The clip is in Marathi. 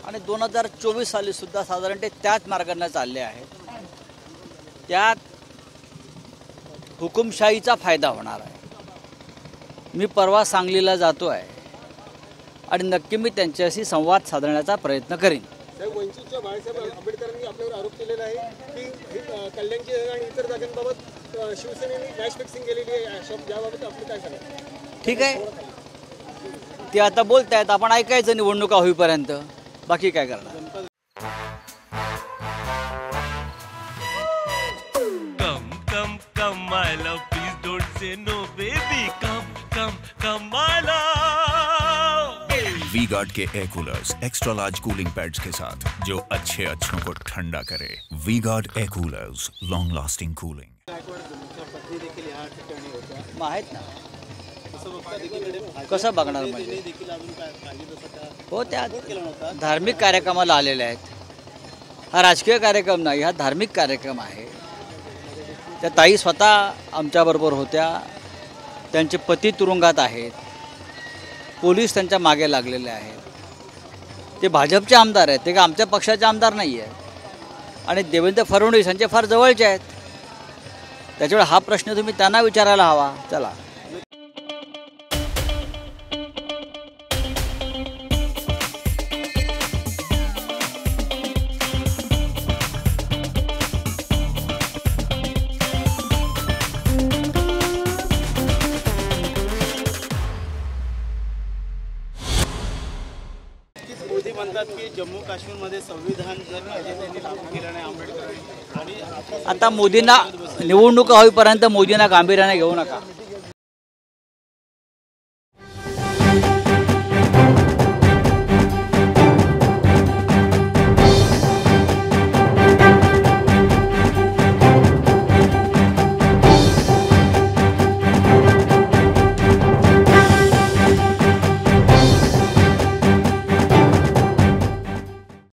आणि 2024 साली सुद्धा साधारणतः त्याच मार्गाने चालले आहेत। त्यात हुकुमशाहीचा फायदा होणार आहे। मी परवा सांगलीला जातो आहे आणि नक्की मी त्यांच्याशी संवाद साधण्याचा प्रयत्न करीन। वंचितच्या बाळासाहेब आंबेडकरांनी आपल्यावर आरोप केलेला आहे की कल्याणची आणि इतर जागांबाबत शिवसेनेने मॅच फिक्सिंग केलेली आहे। याबाबत आपलं काय सांगा? ठीक आहे, ते आता बोलतायत, आपण ऐकायचं निवडणुका होईपर्यंत, बाकी काय करणार। Come my love, please don't say no baby, come my love। V-Guard के air coolers extra large cooling pads के साथ जो अच्छों को ठंडा करे। V-Guard air coolers, long lasting cooling. माहित ना कसं बघणार म्हणजे? हो, त्या धार्मिक कार्यक्रमाला आलेले आहेत। हा राजकीय कार्यक्रम नाही, हा धार्मिक कार्यक्रम आहे। त्या ताई स्वतः आमच्याबरोबर होत्या, त्यांचे पती तुरुंगात आहेत, पोलीस त्यांच्या मागे लागलेले आहेत। ते भाजपचे आमदार आहेत, ते का आमच्या पक्षाचे आमदार नाही आहेत आणि देवेंद्र फडणवीस यांचे फार जवळचे आहेत। त्याच्यामुळे हा प्रश्न तुम्ही त्यांना विचारायला हवा। चला, मोदी म्हणतात की जम्मू काश्मीरमध्ये संविधान जर त्यांनी लागू केलं नाही आंबेडकर आणि आता मोदींना निवडणुका होईपर्यंत मोदींना गांभीर्याने घेऊ नका।